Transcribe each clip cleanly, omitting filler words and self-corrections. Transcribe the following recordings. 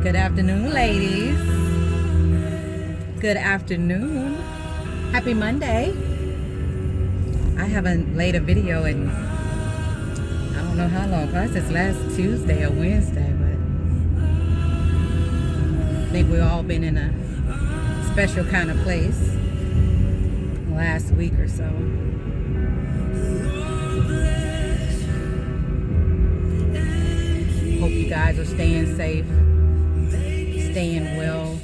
Good afternoon, ladies. Good afternoon. Happy Monday. I haven't laid a video in I don't know how long, probably since last Tuesday or Wednesday, but I think we've all been in a special kind of place last week or so. Hope you guys are staying safe, staying well.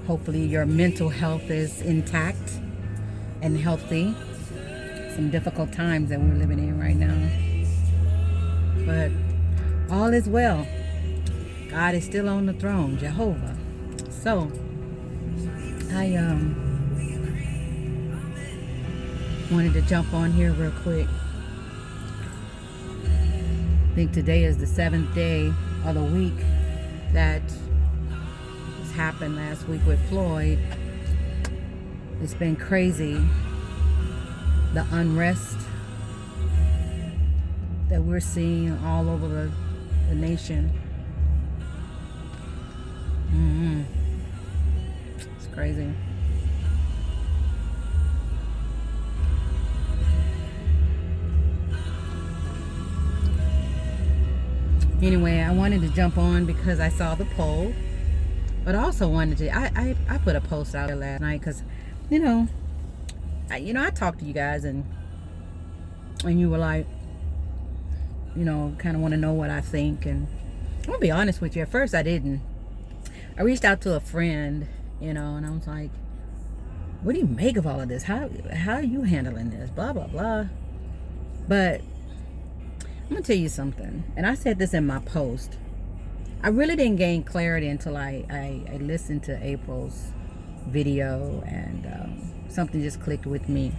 Hopefully your mental health is intact and healthy. Some difficult times that we're living in right now, but all is well. God is still on the throne, Jehovah. So I wanted to jump on here real quick. I think today is the 7th day of the week that this happened last week with Floyd. It's been crazy, the unrest that we're seeing all over the nation. It's crazy. Anyway, I wanted to jump on because I saw the poll, but I also wanted to, I put a post out there last night because, I talked to you guys and you were like, kind of want to know what I think. And I'm going to be honest with you. At first I didn't. I reached out to a friend, and I was like, what do you make of all of this? How are you handling this? Blah, blah, blah. But I'm going to tell you something. And I said this in my post. I really didn't gain clarity until I listened to April's video, and something just clicked with me.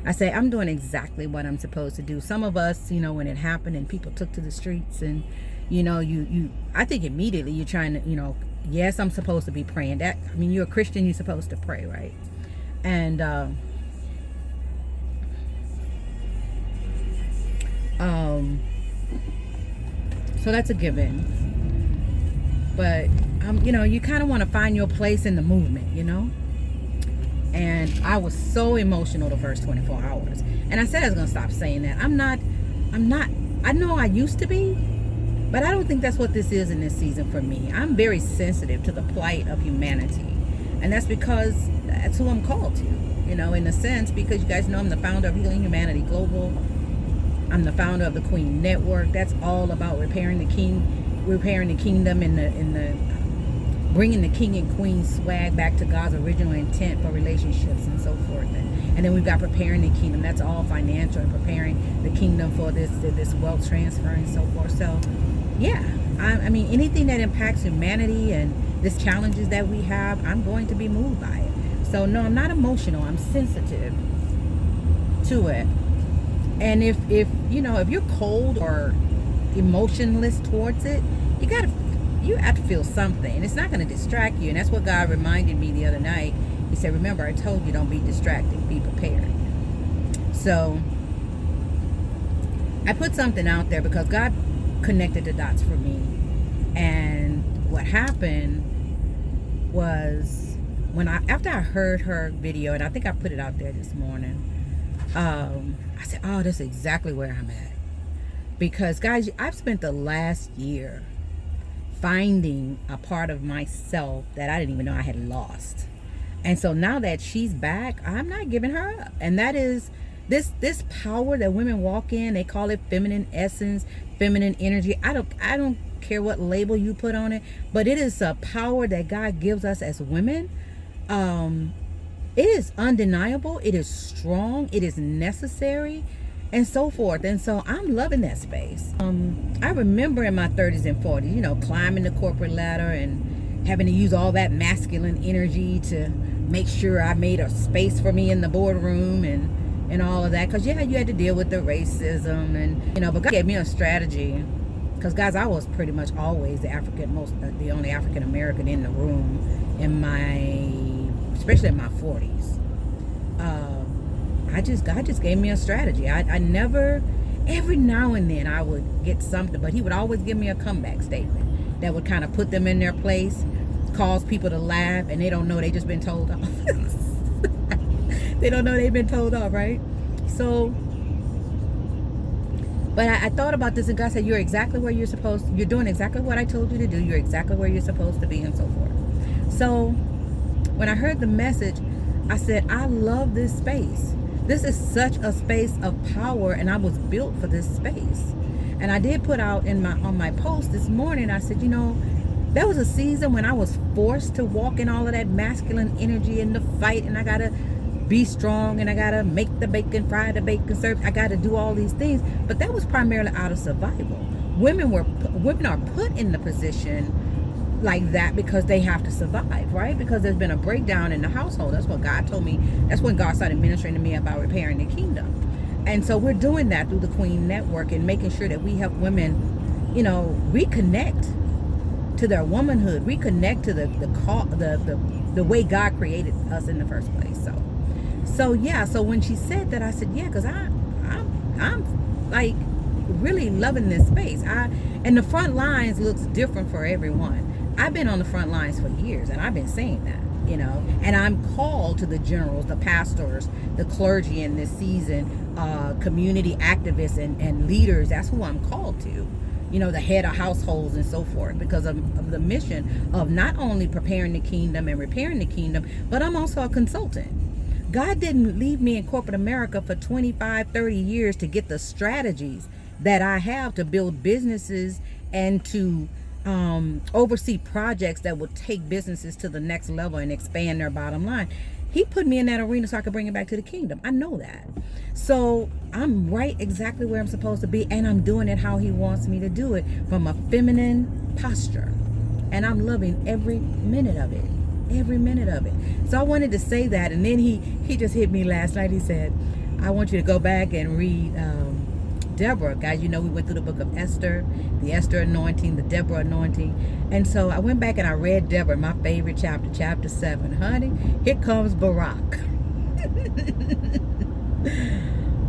I say I'm doing exactly what I'm supposed to do. Some of us, when it happened and people took to the streets, and I think immediately you're trying to, yes, I'm supposed to be praying. You're a Christian, you're supposed to pray, right? And so that's a given. But you kind of want to find your place in the movement, And I was so emotional the first 24 hours. And I said I was going to stop saying that. I'm not, I know I used to be, but I don't think that's what this is in this season for me. I'm very sensitive to the plight of humanity. And that's because that's who I'm called to, in a sense, because you guys know I'm the founder of Healing Humanity Global. I'm the founder of the Queen Network. That's all about repairing the kingdom and the bringing the king and queen swag back to God's original intent for relationships and so forth. And then we've got preparing the kingdom. That's all financial, and preparing the kingdom for this wealth transfer and so forth. So, yeah, anything that impacts humanity and these challenges that we have, I'm going to be moved by it. So, no, I'm not emotional. I'm sensitive to it. And if you're cold or emotionless towards it, you have to feel something. It's not going to distract you. And that's what God reminded me the other night. He said, remember, I told you, don't be distracted, be prepared. So I put something out there because God connected the dots for me. And what happened was after I heard her video, and I think I put it out there this morning, I said, oh, that's exactly where I'm at. Because, guys, I've spent the last year finding a part of myself that I didn't even know I had lost. And so now that she's back, I'm not giving her up. And that is this power that women walk in. They call it feminine essence, feminine energy. I don't care what label you put on it, but it is a power that God gives us as women. It is undeniable. It is strong. It is necessary, and so forth. And so I'm loving that space. I remember in my 30s and 40s, climbing the corporate ladder and having to use all that masculine energy to make sure I made a space for me in the boardroom and all of that. Because, you had to deal with the racism and, but God gave me a strategy. Because, guys, I was pretty much always the only African American in the room especially in my 40s. God just gave me a strategy. I never, every now and then I would get something, but he would always give me a comeback statement. that would kind of put them in their place, cause people to laugh, and they don't know they just been told off. They don't know they've been told off, right? So, but I thought about this, and God said, you're exactly where you're doing exactly what I told you to do. You're exactly where you're supposed to be, and so forth. So when I heard the message, I said, I love this space. This is such a space of power, and I was built for this space. And I did put out on my post this morning, I said, there was a season when I was forced to walk in all of that masculine energy in the fight, and I gotta be strong, and I gotta make the bacon, fry the bacon, serve. I gotta do all these things, but that was primarily out of survival. Women are put in the position like that because they have to survive, right? Because there's been a breakdown in the household. That's what God told me. That's when God started ministering to me about repairing the kingdom. And so we're doing that through the Queen Network and making sure that we help women, reconnect to their womanhood, reconnect to the way God created us in the first place. So when she said that, I said, yeah, because I'm like really loving this space. And the front lines looks different for everyone. I've been on the front lines for years, and I've been saying that, and I'm called to the generals, the pastors, the clergy in this season, community activists and leaders. That's who I'm called to, the head of households and so forth, because of the mission of not only preparing the kingdom and repairing the kingdom, but I'm also a consultant. God didn't leave me in corporate America for 25, 30 years to get the strategies that I have to build businesses and to oversee projects that will take businesses to the next level and expand their bottom line. He put me in that arena so I could bring it back to the kingdom. I know that. So I'm right exactly where I'm supposed to be, and I'm doing it how he wants me to do it, from a feminine posture. And I'm loving every minute of it. Every minute of it. So I wanted to say that, and then he just hit me last night. He said, I want you to go back and read Deborah. Guys, we went through the book of Esther, the Esther anointing, the Deborah anointing. And so I went back and I read Deborah, my favorite chapter 7. Honey, here comes Barak.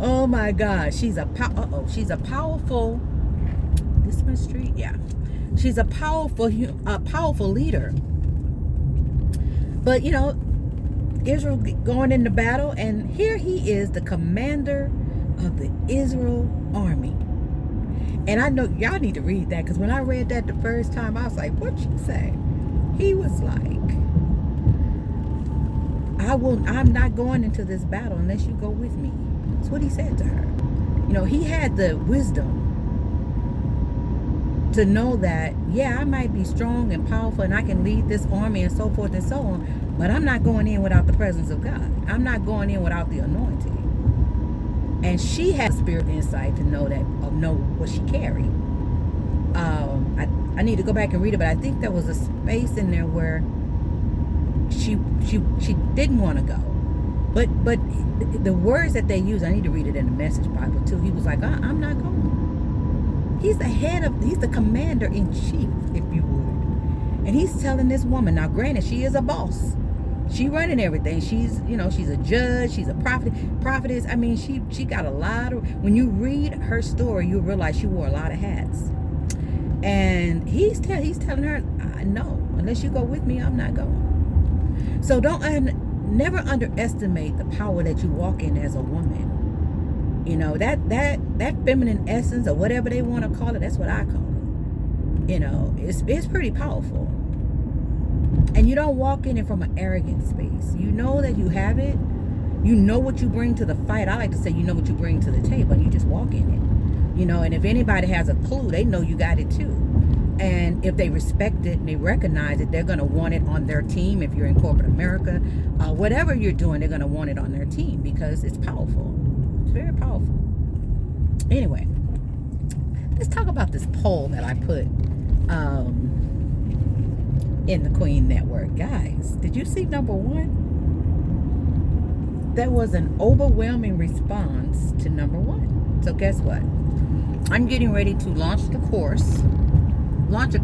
Oh my God. She's a powerful, this one street? Yeah. She's a powerful leader. But, Israel going into battle, and here he is, the commander of the Israel army. And I know y'all need to read that, because when I read that the first time, I was like, what you say? He was like, I'm not going into this battle unless you go with me. That's what he said to her. He had the wisdom to know that, yeah, I might be strong and powerful and I can lead this army and so forth and so on, but I'm not going in without the presence of God. I'm not going in without the anointing. And she had spirit insight to know what she carried. I need to go back and read it, but I think there was a space in there where she didn't want to go. But the words that they use, I need to read it in the Message Bible too. He was like, I'm not going. He's the commander-in-chief, if you would. And he's telling this woman, now granted, she is a boss. She running everything. She's a judge, she's a prophetess. I mean, she got a lot of, when you read her story, you realize she wore a lot of hats. And he's telling her, no, unless you go with me, I'm not going. So never underestimate the power that you walk in as a woman. That feminine essence, or whatever they want to call it, that's what I call it. It's pretty powerful. And you don't walk in it from an arrogant space. You know that you have it. You know what you bring to the fight. I like to say, you know what you bring to the table, and you just walk in it. And if anybody has a clue, they know you got it too. And if they respect it and they recognize it, they're going to want it on their team. If you're in corporate America, whatever you're doing, they're going to want it on their team because it's powerful. It's very powerful. Anyway, let's talk about this poll that I put in the Queen Network. Guys, did you see number 1? There was an overwhelming response to number 1. So guess what? I'm getting ready to launch a course that's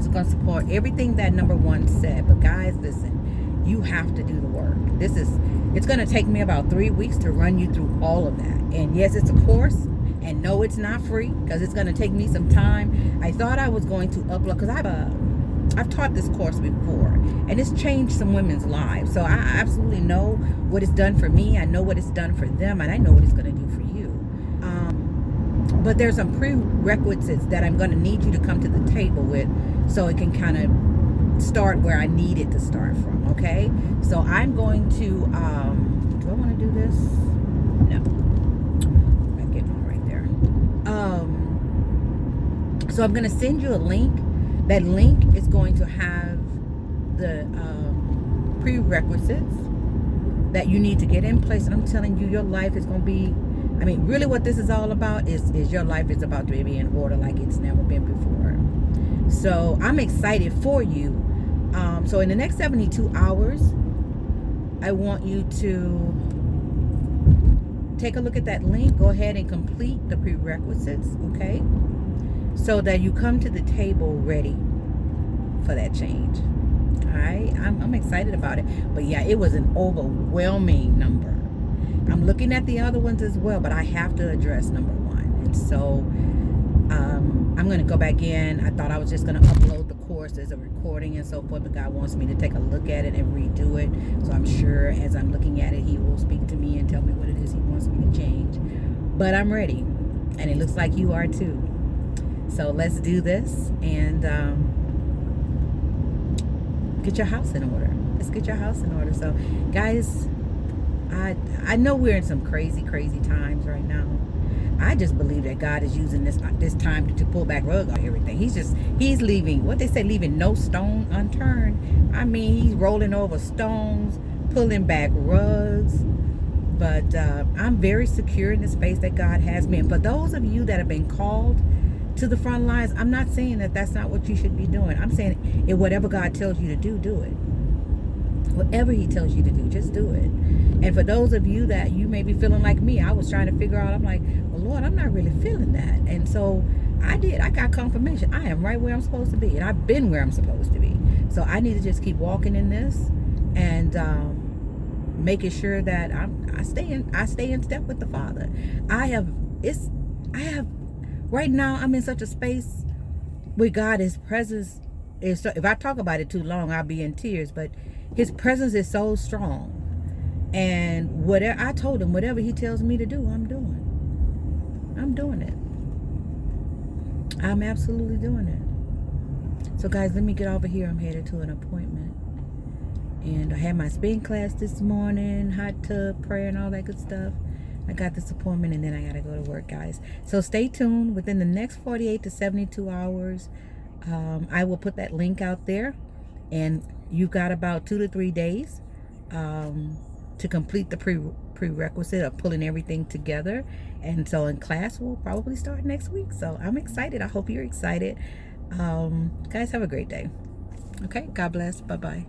going to support everything that number 1 said. But guys, listen, you have to do the work. It's going to take me about 3 weeks to run you through all of that. And yes, it's a course. And no, it's not free, because it's going to take me some time. I thought I was going to upload, because I've taught this course before, and it's changed some women's lives. So I absolutely know what it's done for me. I know what it's done for them, and I know what it's going to do for you. But there's some prerequisites that I'm going to need you to come to the table with, so it can kind of start where I need it to start from. Okay, so I'm going to do I want to do this? No, I'm getting on right there. So I'm going to send you a link. That link is going to have the prerequisites that you need to get in place. And I'm telling you, your life is going to be, I mean, really what this is all about is your life is about to be in order like it's never been before. So I'm excited for you. So in the next 72 hours, I want you to take a look at that link. Go ahead and complete the prerequisites, okay? So that you come to the table ready for that change. All right, I'm excited about it. But yeah, it was an overwhelming number. I'm looking at the other ones as well, but I have to address number one. And so I'm going to go back in. I thought I was just going to upload the course as a recording and so forth, but God wants me to take a look at it and redo it. So I'm sure as I'm looking at it, he will speak to me and tell me what it is he wants me to change. But I'm ready, and it looks like you are too. So let's do this and get your house in order. Let's get your house in order. So guys, I know we're in some crazy times right now. I just believe that God is using this time to pull back rug on everything. He's leaving, what they say, leaving no stone unturned. I mean, he's rolling over stones, pulling back rugs. But I'm very secure in the space that God has me. And for those of you that have been called to the front lines, I'm not saying that that's not what you should be doing. I'm saying if whatever God tells you to do, do it. Whatever he tells you to do, just do it. And for those of you that you may be feeling like me, I was trying to figure out, I'm like, well, Lord, I'm not really feeling that. And so I got confirmation. I am right where I'm supposed to be, and I've been where I'm supposed to be. So I need to just keep walking in this and making sure that I stay in step with the Father. Right now I'm in such a space where God, his presence is so, if I talk about it too long, I'll be in tears, but his presence is so strong. And whatever I told him, whatever he tells me to do, I'm doing it. I'm absolutely doing it. So guys, let me get over here. I'm headed to an appointment. And I had my spin class this morning, hot tub, prayer, and all that good stuff. I got this appointment, and then I got to go to work, guys. So stay tuned. Within the next 48 to 72 hours, I will put that link out there. And you've got about 2 to 3 days to complete the prerequisite of pulling everything together. And so in class, we'll probably start next week. So I'm excited. I hope you're excited. Guys, have a great day. Okay, God bless. Bye-bye.